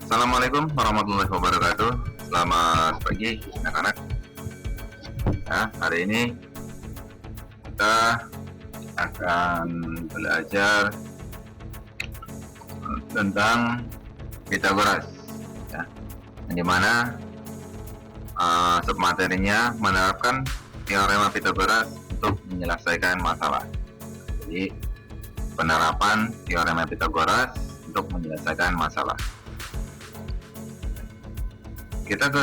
Assalamualaikum warahmatullahi wabarakatuh. Selamat pagi anak-anak. Ya, hari ini kita akan belajar tentang Pitagoras, ya, yang dimana submaterinya menerapkan teorema Pitagoras untuk menyelesaikan masalah. Jadi penerapan teorema Pitagoras untuk menyelesaikan masalah. Kita ke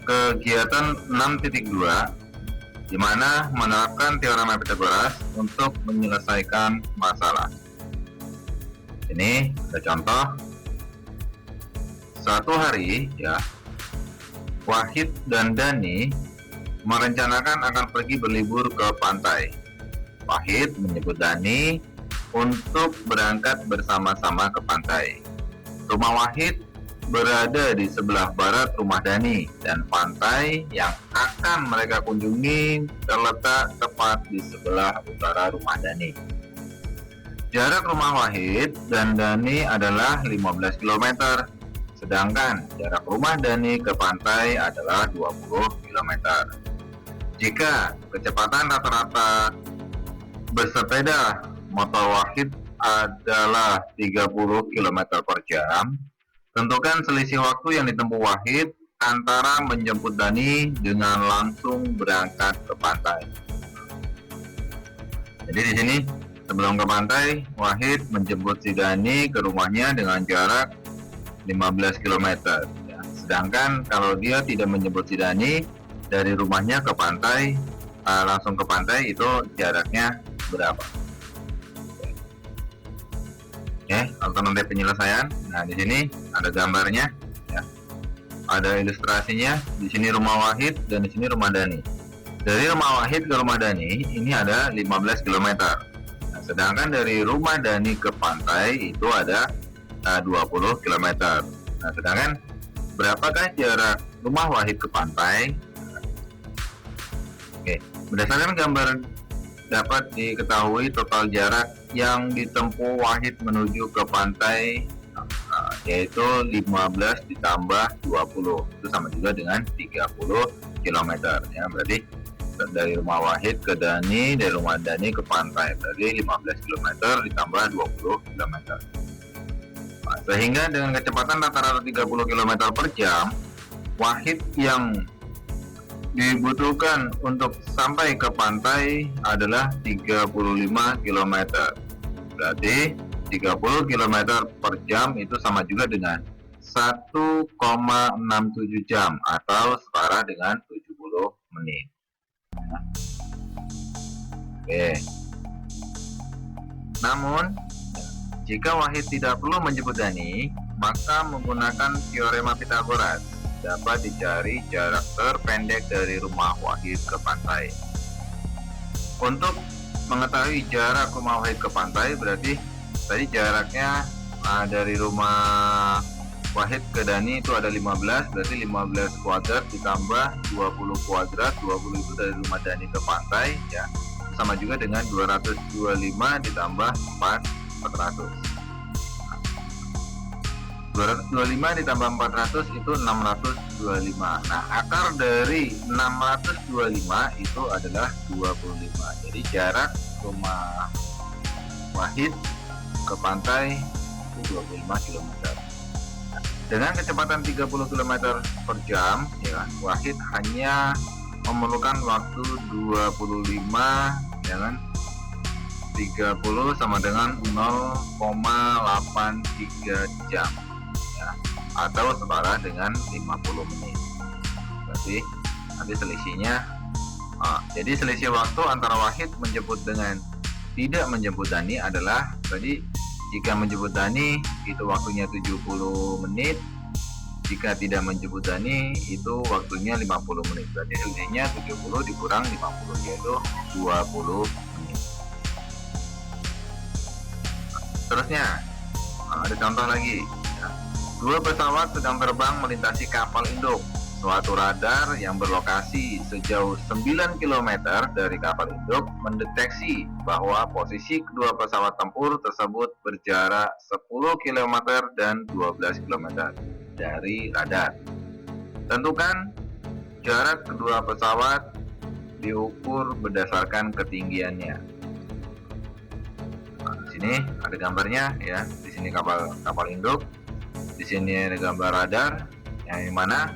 kegiatan 6.2, di mana menerapkan teorema Pitagoras untuk menyelesaikan masalah. Ini ada contoh. Suatu hari, ya, Wahid dan Dani merencanakan akan pergi berlibur ke pantai. Wahid menyebut Dani untuk berangkat bersama-sama ke pantai. Rumah Wahid berada di sebelah barat rumah Dani, dan pantai yang akan mereka kunjungi terletak tepat di sebelah utara rumah Dani. Jarak rumah Wahid dan Dani adalah 15 km, sedangkan jarak rumah Dani ke pantai adalah 20 km. Jika kecepatan rata-rata bersepeda motor Wahid adalah 30 km per jam, tentukan selisih waktu yang ditempuh Wahid antara menjemput Dani dengan langsung berangkat ke pantai. Jadi di sini sebelum ke pantai, Wahid menjemput si Dani ke rumahnya dengan jarak 15 km. Ya. Sedangkan kalau dia tidak menjemput si Dani, dari rumahnya ke pantai, langsung ke pantai, itu jaraknya berapa? Alternatif penyelesaian. Nah, di sini ada gambarnya, ya. Ada ilustrasinya. Di sini rumah Wahid dan di sini rumah Dani. Dari rumah Wahid ke rumah Dani ini ada 15 km. Nah, sedangkan dari rumah Dani ke pantai itu ada 20 km. Nah, sedangkan berapakah jarak rumah Wahid ke pantai? Oke, berdasarkan gambar dapat diketahui total jarak yang ditempuh Wahid menuju ke pantai, yaitu 15 ditambah 20, itu sama juga dengan 30 km, ya. Berarti dari rumah Wahid ke Dani, dari rumah Dani ke pantai, berarti 15 km ditambah 20 km. Nah, sehingga dengan kecepatan rata-rata 30 km per jam, Wahid yang dibutuhkan untuk sampai ke pantai adalah 35 km. Berarti 30 km per jam itu sama juga dengan 1,67 jam atau setara dengan 70 menit. Oke. Namun, jika Wahid tidak perlu menjemput Dani, maka menggunakan teorema Pitagoras dapat dicari jarak terpendek dari rumah Wahid ke pantai. Untuk mengetahui jarak rumah Wahid ke pantai, berarti tadi jaraknya dari rumah Wahid ke Dani itu ada 15, berarti 15 kuadrat ditambah 20 kuadrat, 20 itu dari rumah Dani ke pantai, ya. Sama juga dengan 225 ditambah 400. 225 ditambah 400 itu 625. Nah, akar dari 625 itu adalah 25. Jadi jarak rumah Wahid ke pantai itu 25 km. Nah, dengan kecepatan 30 km per jam, ya, Wahid hanya memerlukan waktu 25, ya kan? 30 sama dengan 0,83 jam, ya, atau setara dengan 50 menit. Berarti nanti selisihnya, jadi selisih waktu antara Wahid menjemput dengan tidak menjemput Dani adalah, tadi jika menjemput Dani itu waktunya 70 menit, jika tidak menjemput Dani itu waktunya 50 menit. Berarti selisihnya 70 dikurang 50, yaitu 20 menit. Terusnya ada contoh lagi, ya. Dua pesawat sedang terbang melintasi kapal induk. suatu radar yang berlokasi sejauh 9 km dari kapal induk mendeteksi bahwa posisi kedua pesawat tempur tersebut berjarak 10 km dan 12 km dari radar. Tentukan jarak kedua pesawat diukur berdasarkan ketinggiannya. Nah, di sini ada gambarnya ya. Di sini kapal induk. Di sini ada gambar radar yang mana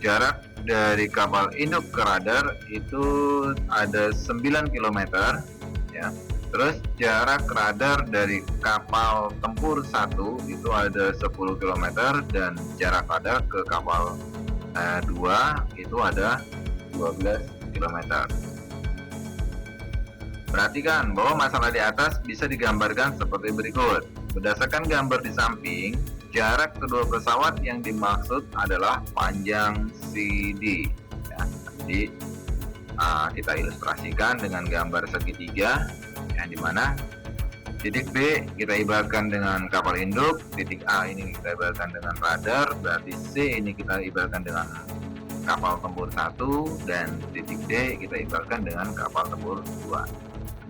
jarak dari kapal induk ke radar itu ada 9 km ya. Terus jarak radar dari kapal tempur 1 itu ada 10 km dan jarak radar ke kapal 2 itu ada 12 km. Perhatikan bahwa masalah di atas bisa digambarkan seperti berikut. Berdasarkan gambar di samping, jarak kedua pesawat yang dimaksud adalah panjang CD. Ya, jadi kita ilustrasikan dengan gambar segitiga, yang dimana titik B kita ibaratkan dengan kapal induk, titik A ini kita ibaratkan dengan radar, berarti C ini kita ibaratkan dengan kapal tempur 1, dan titik D kita ibaratkan dengan kapal tempur 2.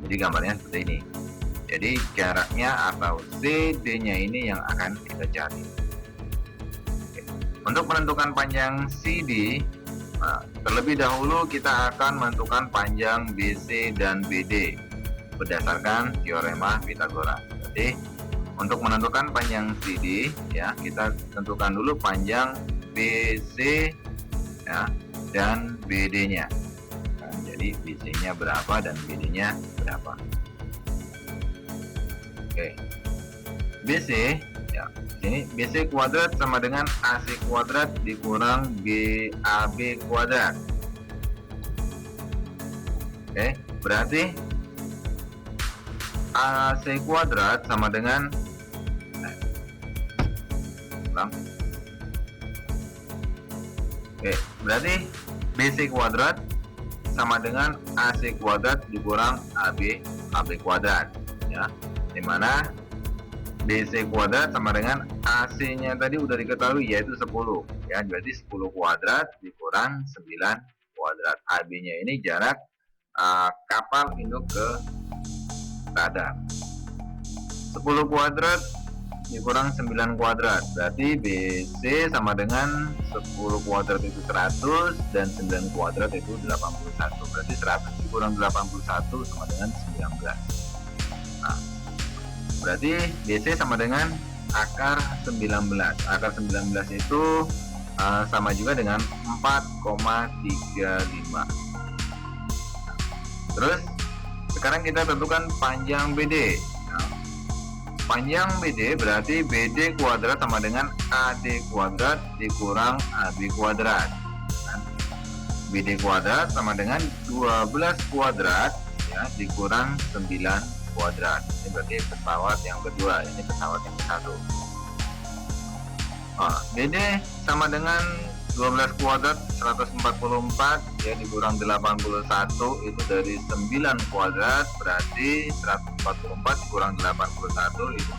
Jadi gambarnya seperti ini. Jadi jaraknya atau CD-nya ini yang akan kita cari. Oke. Untuk menentukan panjang CD, terlebih dahulu kita akan menentukan panjang BC dan BD berdasarkan teorema Pythagoras. Jadi untuk menentukan panjang CD ya, kita tentukan dulu panjang BC ya, dan BD-nya. Jadi BC-nya berapa dan BD-nya berapa. Oke, BC ya, ini BC kuadrat sama dengan AC kuadrat dikurang BAB kuadrat. Oke, berarti AC kuadrat sama dengan berarti BC kuadrat sama dengan AC kuadrat dikurang AB kuadrat ya. Dimana BC kuadrat sama dengan AC-nya tadi udah diketahui yaitu 10 ya, jadi 10 kuadrat dikurang 9 kuadrat. AB-nya ini jarak kapal induk ke radar. 10 kuadrat dikurang 9 kuadrat, berarti BC sama dengan 10 kuadrat itu 100 dan 9 kuadrat itu 81, berarti 100 dikurang 81 sama dengan 19. Nah, berarti BC sama dengan akar 19. Akar 19 itu sama juga dengan 4,35. Terus sekarang kita tentukan panjang BD. Nah, panjang BD berarti BD kuadrat sama dengan AD kuadrat dikurang AB kuadrat. Nah, BD kuadrat sama dengan 12 kuadrat ya, dikurang 9 kuadrat. Ini berarti pesawat yang kedua, ini pesawat yang satu. BD sama dengan 12 kuadrat 144 ya, dikurang 81 itu dari 9 kuadrat, berarti 144 dikurang 81 itu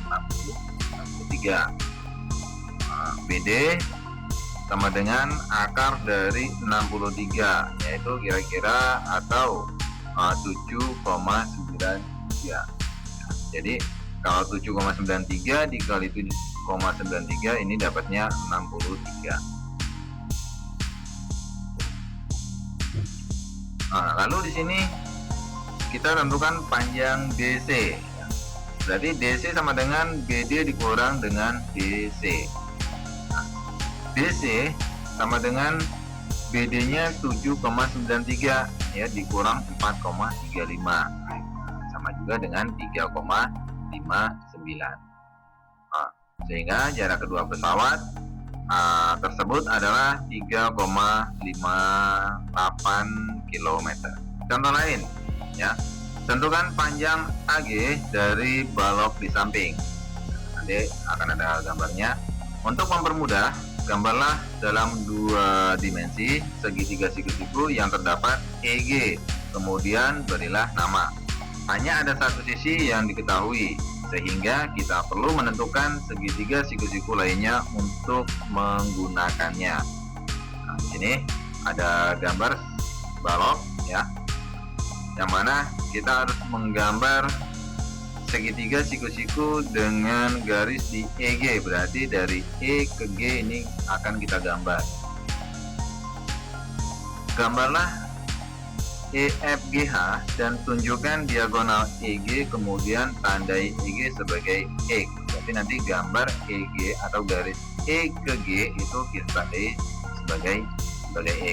63. BD sama dengan akar dari 63 yaitu kira-kira atau 7,93. Jadi kalau 7,93 dikali 7,93 ini dapatnya 63. Lalu di sini kita tentukan panjang DC. Berarti DC sama dengan BD dikurang dengan DC. DC sama dengan BD-nya 7,93 ya, dikurang 4,35. Sama juga dengan 3,59. Sehingga jarak kedua pesawat tersebut adalah 3,58 km. Contoh lain ya, tentukan panjang AG dari balok di samping. Nanti akan ada gambarnya. Untuk mempermudah, gambarlah dalam 2 dimensi segitiga siku-siku yang terdapat EG, kemudian berilah nama. Hanya ada satu sisi yang diketahui, sehingga kita perlu menentukan segitiga siku-siku lainnya untuk menggunakannya. Nah, di sini ada gambar balok ya, yang mana kita harus menggambar segitiga siku-siku dengan garis di EG, berarti dari E ke G ini akan kita gambar. Gambarlah EFGH dan tunjukkan diagonal EG, kemudian tandai EG sebagai X. Berarti nanti gambar EG atau garis E ke G itu kita tandai sebagai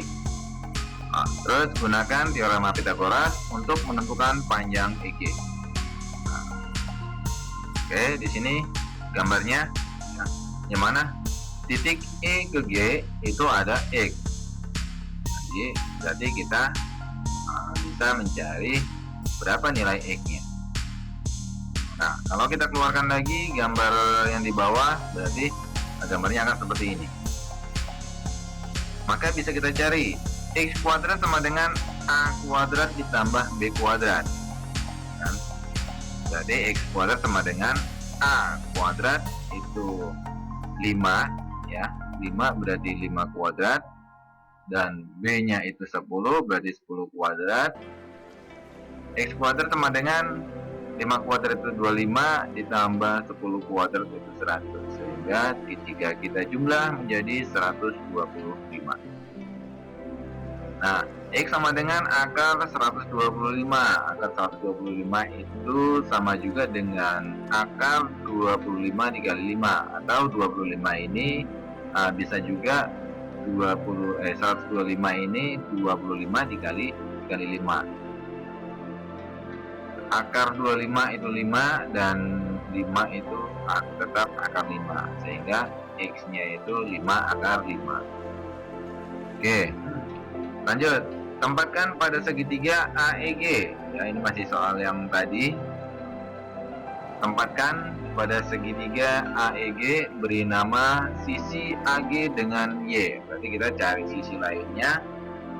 X. Nah, terus gunakan teorema Pythagoras untuk menentukan panjang EG. Oke, di sini gambarnya ya, yang mana titik E ke G itu ada X. Jadi berarti kita bisa mencari berapa nilai X-nya. Nah, kalau kita keluarkan lagi gambar yang di bawah, berarti gambarnya akan seperti ini. Maka bisa kita cari X kuadrat sama dengan A kuadrat ditambah B kuadrat. Kan? Jadi X kuadrat sama dengan A kuadrat itu 5 ya, 5 berarti 5 kuadrat, dan B nya itu 10 berarti 10 kuadrat. X kuadrat sama dengan 5 kuadrat itu 25 ditambah 10 kuadrat itu 100, sehingga jika kita jumlah menjadi 125. Nah, X sama dengan akar 125. Akar 125 itu sama juga dengan akar 25 dikali 5, atau 25 ini bisa juga 125 ini 25 dikali 5. Akar 25 itu 5 dan 5 itu tetap akar 5, sehingga X-nya itu 5 akar 5. Oke. Lanjut, tempatkan pada segitiga AEG. Ya, ini masih soal yang tadi. Tempatkan pada segitiga AEG, beri nama sisi AG dengan Y. Berarti kita cari sisi lainnya,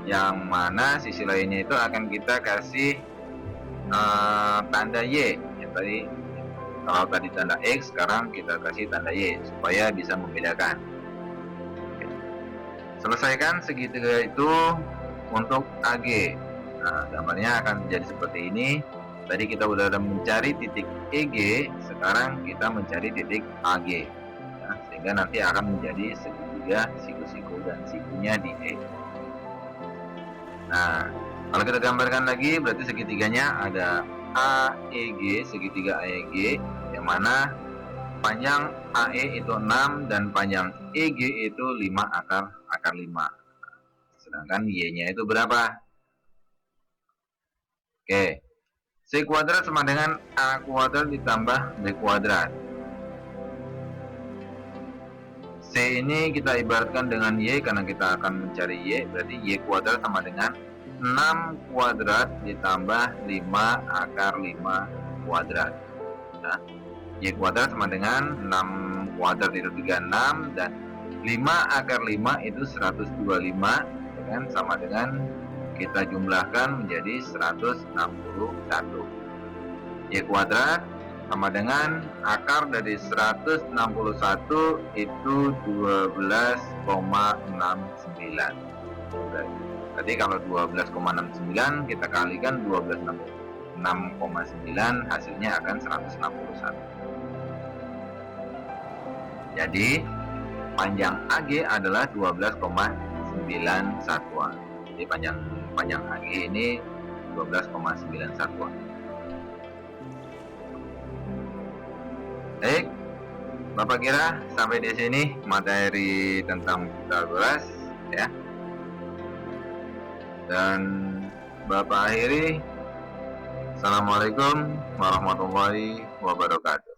yang mana sisi lainnya itu akan kita kasih tanda Y. Ya, tadi kalau tadi tanda X, sekarang kita kasih tanda Y supaya bisa membedakan. Selesaikan segitiga itu untuk AG. Nah, gambarnya akan menjadi seperti ini. Tadi kita udah mencari titik EG, sekarang kita mencari titik AG. Nah, sehingga nanti akan menjadi segitiga siku-siku dan sikunya di E. Nah, kalau kita gambarkan lagi, berarti segitiganya ada AEG, segitiga AEG, yang mana panjang AE itu 6 dan panjang EG itu 5 akar 5. Sedangkan Y-nya itu berapa? Oke. C kuadrat sama dengan A kuadrat ditambah B kuadrat. C ini kita ibaratkan dengan Y karena kita akan mencari Y, berarti Y kuadrat sama dengan 6 kuadrat ditambah 5 akar 5 kuadrat. Nah, Y kuadrat sama dengan 6 kuadrat itu 36, dan 5 akar 5 itu 125, dengan sama dengan kita jumlahkan menjadi 161. Y kuadrat sama dengan akar dari 161 itu 12,69. Berarti kalau 12,69 kita kalikan 6,9, hasilnya akan 161. Jadi panjang AG adalah 12,9 satuan. Jadi panjang AG ini 12,9 satuan. Baik, Bapak kira sampai di sini materi tentang Pythagoras ya. Dan Bapak akhiri, Assalamualaikum warahmatullahi wabarakatuh.